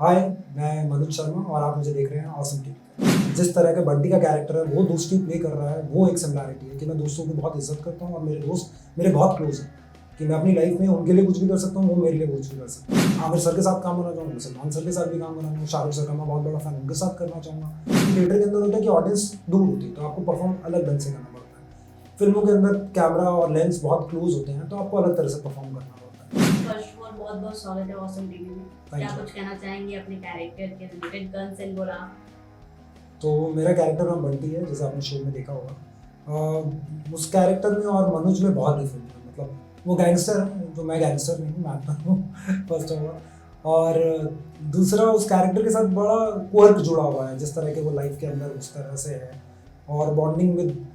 हाय, मैं मनोज शर्मा और आप मुझे देख रहे हैं ऑसम टीवी। जिस तरह के बंटी का कैरेक्टर है वो दोस्ती प्ले कर रहा है, वो एक सिमिलैरिटी है कि मैं दोस्तों की बहुत इज्जत करता हूँ और मेरे दोस्त मेरे बहुत क्लोज हैं कि मैं अपनी लाइफ में उनके लिए कुछ भी कर सकता हूँ, वो मेरे लिए कुछ भी कर सकते हैं। आमिर सर के साथ काम करना चाहूँगा, सलमान सर के साथ भी काम करना चाहूँगा, शाहरुख सर का मैं बहुत बड़ा फैन उनके साथ करना चाहूँगा। थिएटर के अंदर होता है कि ऑडियंस दूर होती है तो आपको परफॉर्म अलग ढंग से करना पड़ता है। फिल्मों के अंदर कैमरा और लेंस बहुत क्लोज होते हैं तो आपको अलग तरह से परफॉर्म करना पड़ता है। फर्स्ट ऑफ ऑल बहुत बहुत स्वागत है ऑसम टीवी में। Thank क्या you. कुछ कहना चाहेंगे अपने कैरेक्टर के रिलेटेड गन्स एंड गुलाब? तो मेरा कैरेक्टर नाम बंटी है, जैसे आपने शो में देखा होगा। उस कैरेक्टर में और मनोज में बहुत डिफरेंट है। मतलब वो गैंगस्टर है, जो मैं गैंगस्टर नहीं हूँ, मैं आता हूँ फर्स्ट ऑफ ऑल। और दूसरा, उस कैरेक्टर के साथ बड़ा क्वर्क जुड़ा हुआ है, जिस तरह के वो लाइफ के अंदर उस तरह से है। और बॉन्डिंग विद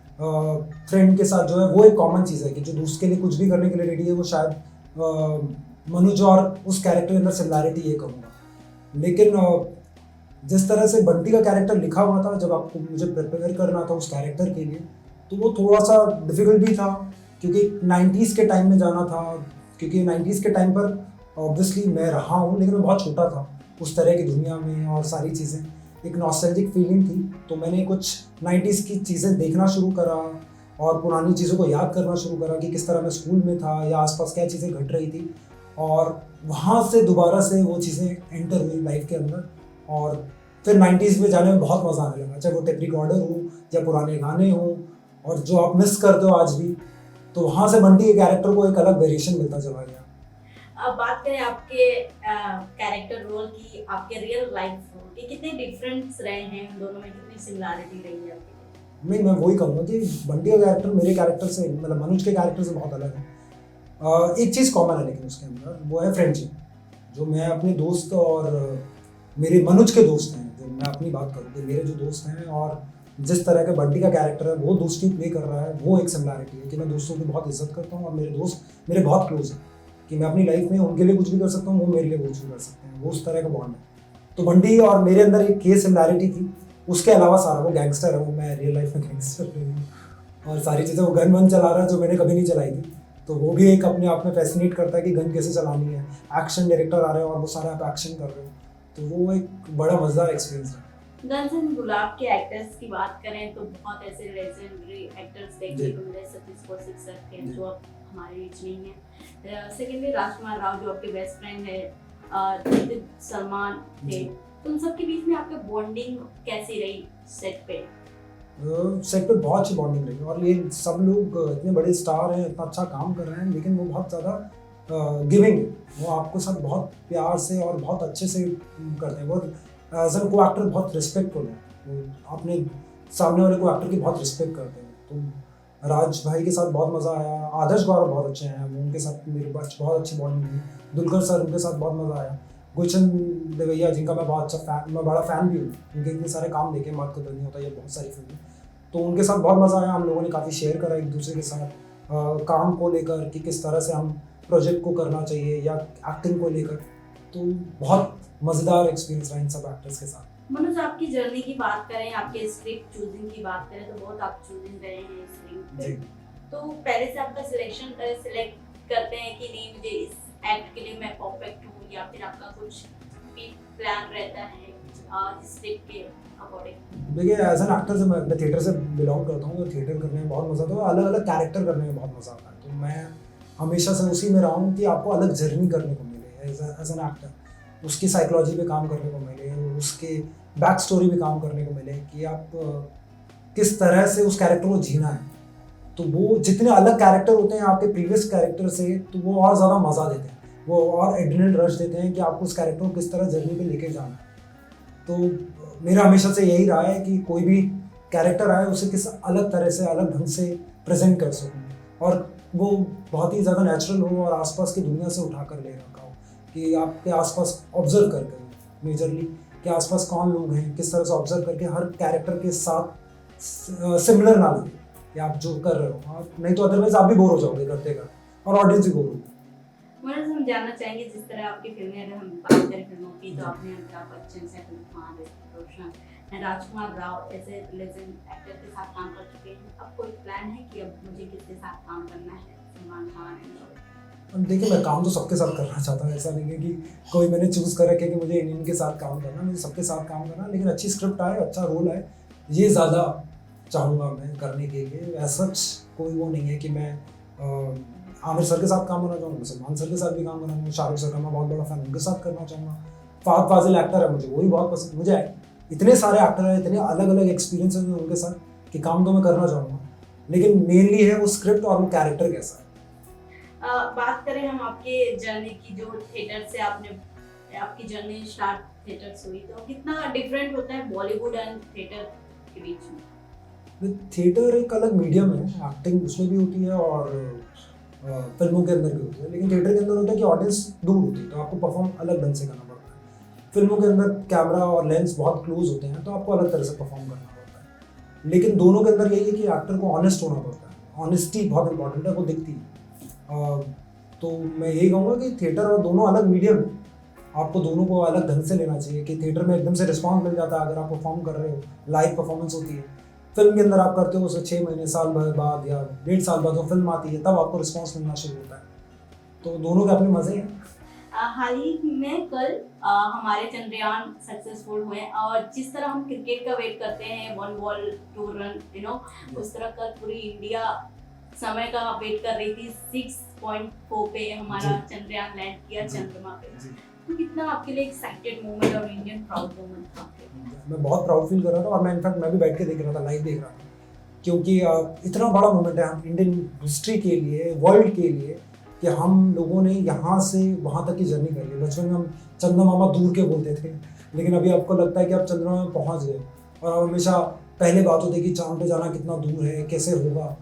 फ्रेंड के साथ जो है वो एक कॉमन चीज़ है कि जो दोस्त के लिए कुछ भी करने के लिए रेडी है, वो शायद मनोज और उस कैरेक्टर के अंदर सिमिलैरिटी ये कहूँगा। लेकिन जिस तरह से बंटी का कैरेक्टर लिखा हुआ था, जब आपको मुझे प्रिपेयर करना था उस कैरेक्टर के लिए, तो वो थोड़ा सा डिफिकल्ट भी था क्योंकि 90s के टाइम में जाना था। क्योंकि 90s के टाइम पर ऑब्वियसली मैं रहा हूँ, लेकिन मैं बहुत छोटा था उस तरह की दुनिया में और सारी चीज़ें एक नॉस्टैल्जिक फीलिंग थी। तो मैंने कुछ 90s की चीज़ें देखना शुरू करा और पुरानी चीज़ों को याद करना शुरू करा कि किस तरह मैं स्कूल में था या आसपास क्या चीज़ें घट रही थी। और वहाँ से दोबारा से वो चीज़ें एंटर हुई लाइफ के अंदर और फिर 90s में जाने में बहुत मज़ा आने लगा, चाहे वो टेप रिकॉर्डर हो या पुराने गाने हों और जो आप मिस करते हो आज भी। तो वहाँ से बंटी के कैरेक्टर को एक अलग वेरिएशन मिलता चला गया। अब बात करें आपके कैरेक्टर रोल की, आपके रियल लाइफ रोल की, कितने डिफरेंस रहे हैं उन दोनों में, कितनी सिमिलैरिटी रही है आपके लिए? नहीं, मैं वही कहूँगा कि बंटी का कैरेक्टर मेरे कैरेक्टर से, मतलब मनोज के कैरेक्टर से बहुत अलग है। एक चीज़ कॉमन है लेकिन उसके अंदर, वो है फ्रेंडशिप। जो मैं अपने दोस्त और मेरे मनोज के दोस्त हैं, जो मैं अपनी बात करूँ कि मेरे जो दोस्त हैं और जिस तरह के बंटी का कैरेक्टर है वो दोस्ती प्ले कर रहा है, वो एक सिमिलैरिटी है कि मैं दोस्तों की बहुत इज्जत करता हूँ और मेरे दोस्त मेरे बहुत क्लोज हैं कि मैं अपनी लाइफ में उनके लिए कुछ भी कर सकता हूँ, वो मेरे लिए कुछ भी कर सकते हैं। वो उस तरह का बॉन्ड है। तो बंटी और मेरे अंदर एक ये सिमिलैरिटी थी। उसके अलावा सारा, वो गैंगस्टर है, वो मैं रियल लाइफ में गैंगस्टर नहीं हूँ और सारी चीज़ें, वो गन वन चला रहा है जो मैंने कभी नहीं चलाई थी। तो वो भी एक अपने आप में फैसिनेट करता है कि गन कैसे चलानी है। एक्शन डायरेक्टर आ रहे हैं और वो सारा आप एक्शन कर रहे हो, तो वो एक बड़ा मजेदार एक्सपीरियंस है। गन्स एंड गुलाब के एक्टर्स की बात करें तो बहुत ऐसे लेजेंडरी एक्टर्स देखने को मिले, सतीश कौशिक सर के, जो अब हमारे बीच नहीं है। सेकेंडली राजकुमार राव, जो आपके बेस्ट फ्रेंड है, सलमान थे। तो उन सबके बीच में आपकी बॉन्डिंग कैसी रही सेट पे? सेट पे बहुत अच्छी बॉन्डिंग रही और ये सब लोग इतने बड़े स्टार हैं, इतना अच्छा काम कर रहे हैं, लेकिन वो बहुत ज़्यादा गिविंग है। वो आपको सब बहुत प्यार से और बहुत अच्छे से करते हैं। वो एज एन को एक्टर बहुत रिस्पेक्टफुल है, वो अपने सामने वाले को एक्टर की बहुत रिस्पेक्ट करते हैं। तो राज भाई के साथ बहुत मज़ा आया। आदर्श गौरव बहुत अच्छे हैं, वो उनके साथ मेरे पास बहुत अच्छी बॉन्डिंग हुई। दुलकर सर, उनके साथ बहुत मज़ा आया। गुलशन देवैया, जिनका मैं बहुत अच्छा फैन, मैं बड़ा फ़ैन भी हूँ, उनके इतने सारे काम देखे, बात को तो नहीं होता, ये बहुत सारी फिल्में। तो उनके साथ बहुत मज़ा आया। हम लोगों ने काफ़ी शेयर करा एक दूसरे के साथ काम को लेकर कि किस तरह से हम प्रोजेक्ट को करना चाहिए या एक्टिंग को लेकर। तो बहुत मज़ेदार एक्सपीरियंस रहा इन सब एक्टर्स के साथ। मनोज, आपकी जर्नी की बात करें, आपके स्क्रिप्ट चूजिंग की बात करें तो बहुत आप चूजिंग रहे हैं स्क्रिप्ट पे। तो पहले से आपका सिलेक्ट करते हैं कि नहीं मुझे इस एक्ट के लिए मैं परफेक्ट हूँ, या फिर आपका कुछ भी प्लान रहता है स्क्रिप्ट के अकॉर्डिंग? देखिए, एज एन एक्टर से मैं थिएटर से बिलोंग करता हूँ, तो थिएटर करने में बहुत मज़ा आता है, अलग अलग कैरेक्टर करने में बहुत मज़ा आता है। तो मैं हमेशा से उसी में रहा हूँ कि आपको अलग जर्नी करने को मिले एज एन एक्टर, उसकी साइकोलॉजी पे काम करने को मिले, उसके बैक स्टोरी पे काम करने को मिले कि आप किस तरह से उस कैरेक्टर को जीना है। तो वो जितने अलग कैरेक्टर होते हैं आपके प्रीवियस कैरेक्टर से, तो वो और ज़्यादा मज़ा देते हैं, वो और एड्रेनल रश देते हैं कि आपको उस कैरेक्टर को किस तरह जर्नी पे लेके जाना है। तो मेरा हमेशा से यही रहा है कि कोई भी कैरेक्टर आए उसे किस अलग तरह से, अलग ढंग से प्रेजेंट कर सकूँ और वो बहुत ही ज़्यादा नेचुरल हो और आसपास की दुनिया से उठा कर ले रखा हो कि आपके आसपास ऑब्जर्व करके मेजरली कि आसपास कौन लोग हैं, किस तरह से ऑब्जर्व करके हर कैरेक्टर के साथ सिमिलर ना लगे कि आप जो कर रहे हो। और नहीं तो अदरवाइज आप भी बोर हो जाओगे करते करते और ऑडियंस भी बोर होगी। मनोज, हम जानना चाहेंगे, जिस तरह आपकी फिल्में, अगर हम बात करें फिल्मों की, तो आपने अमिताभ बच्चन, सैफ खान, रोशन, राजकुमार राव ऐसे लेजेंड एक्टर के साथ काम कर चुके हैं। अब कोई प्लान है कि अब मुझे किसके साथ काम करना है? सलमान खान अब देखिए मैं काम तो सबके साथ करना चाहता हूँ, ऐसा नहीं है कि कोई मैंने चूज़ कर रखे कि मुझे इनके साथ काम करना, मुझे सबके साथ काम करना, लेकिन अच्छी स्क्रिप्ट आए, अच्छा रोल आए, ये ज़्यादा चाहूँगा मैं करने के लिए। ऐसा कोई वो नहीं है कि मैं आमिर सर के साथ काम करना चाहूँगा, सलमान सर के साथ भी काम करना चाहूँगा, शाहरुख सर का मैं बहुत बड़ा फैन, उनके साथ करना चाहूँगा। फहद फाजिल एक्टर है, मुझे वही बहुत पसंद, मुझे इतने सारे एक्टर हैं, इतने अलग अलग एक्सपीरियंसेस हैं उनके साथ कि काम तो मैं करना चाहूँगा, लेकिन मेनली है वो स्क्रिप्ट और वो कैरेक्टर कैसा है। बात करें हम आपके जर्नी की, जो थिएटर से आपकी जर्नी स्टार्ट थिएटर से हुई, तो कितना डिफरेंट होता है बॉलीवुड एंड थिएटर के बीच में? थिएटर एक अलग मीडियम है, एक्टिंग उसमें भी होती है और फिल्मों के अंदर भी होती है, लेकिन थिएटर के अंदर होता है कि ऑडियंस दूर होती है, तो आपको परफॉर्म अलग ढंग से करना पड़ता है। फिल्मों के अंदर कैमरा और लेंस बहुत क्लोज होते हैं, तो आपको अलग तरह से परफॉर्म करना पड़ता है। लेकिन दोनों के अंदर यही है कि एक्टर को ऑनेस्ट होना पड़ता है, ऑनेस्टी बहुत इंपॉर्टेंट है, वो दिखती है। तो मैं यही कहूँगा कि थिएटर और दोनों अलग मीडियम है, आपको दोनों को अलग ढंग से लेना चाहिए। कि थिएटर में एकदम से रिस्पॉन्स मिल जाता है अगर आप परफॉर्म कर रहे हो, लाइव परफॉर्मेंस होती है। फिल्म के अंदर आप करते हो उसे 6 महीने, साल भर बाद या 1.5 साल बाद वो फिल्म आती है, तब आपको रिस्पॉन्स मिलना शुरू होता है। तो दोनों के अपने मज़े हैं। हाल ही में कल हमारे चंद्रयान सक्सेसफुल हुए, और जिस तरह हम क्रिकेट का वेट करते हैं 1 बॉल 2 रन, उस तरह कल पूरी इंडिया समय का वेट कर रही थी। 6.4 पे हमारा चंद्रयान लैंड किया चंद्रमा पे। तो कितना आपके लिए एक्साइटेड मोमेंट और इंडियन प्राउड मोमेंट था? मैं बहुत प्राउड फील कर रहा था, और मैं इनफैक्ट मैं भी बैठ के देख रहा था, लाइव देख रहा था, क्योंकि इतना बड़ा मोमेंट है हम इंडियन हिस्ट्री के लिए, वर्ल्ड के लिए, कि हम लोगों ने यहाँ से वहाँ तक की जर्नी करी है। बचपन में हम चंद्रमा मामा दूर के बोलते थे, लेकिन अभी आपको लगता है कि आप चंद्रमा में पहुँच गए। और हमेशा पहले बात होती है कि चाँद पे जाना कितना दूर है, कैसे होगा,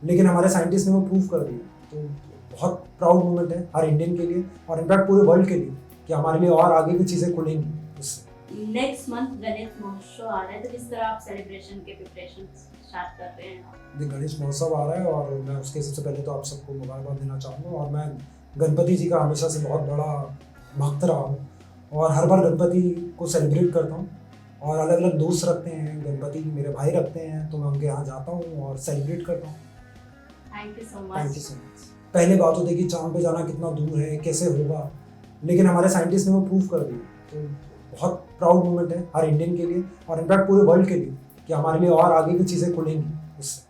लेकिन हमारे साइंटिस्ट ने वो प्रूव कर दिया। तो बहुत प्राउड मोमेंट है हर इंडियन के लिए, और इनफैक्ट पूरे वर्ल्ड के लिए, कि हमारे लिए और आगे की चीज़ें खुलेंगी उससे। नेक्स्ट मंथ गणेश महोत्सव आ रहा है, तो किस तरह आप सेलिब्रेशन के प्रिपरेशन स्टार्ट कर रहे हैं? गणेश महोत्सव आ रहा है, और मैं उसके सबसे पहले तो आप सबको मुबारकबाद देना चाहूँगा। और मैं गणपति जी का हमेशा से बहुत बड़ा भक्त रहा हूँ, और हर बार गणपति को सेलिब्रेट करता हूँ। और अलग अलग दोस्त रखते हैं, गणपति मेरे भाई रखते हैं, तो मैं उनके यहाँ जाता हूँ और सेलिब्रेट करता हूँ। Thank you so thank you so much. पहले बात होती है कि चाँद पे जाना कितना दूर है, कैसे होगा, लेकिन हमारे साइंटिस्ट ने वो प्रूव कर दिया। तो बहुत प्राउड मोमेंट है हर इंडियन के लिए, और इनफैक्ट पूरे वर्ल्ड के लिए, कि हमारे लिए और आगे की चीज़ें खुलेंगी उससे।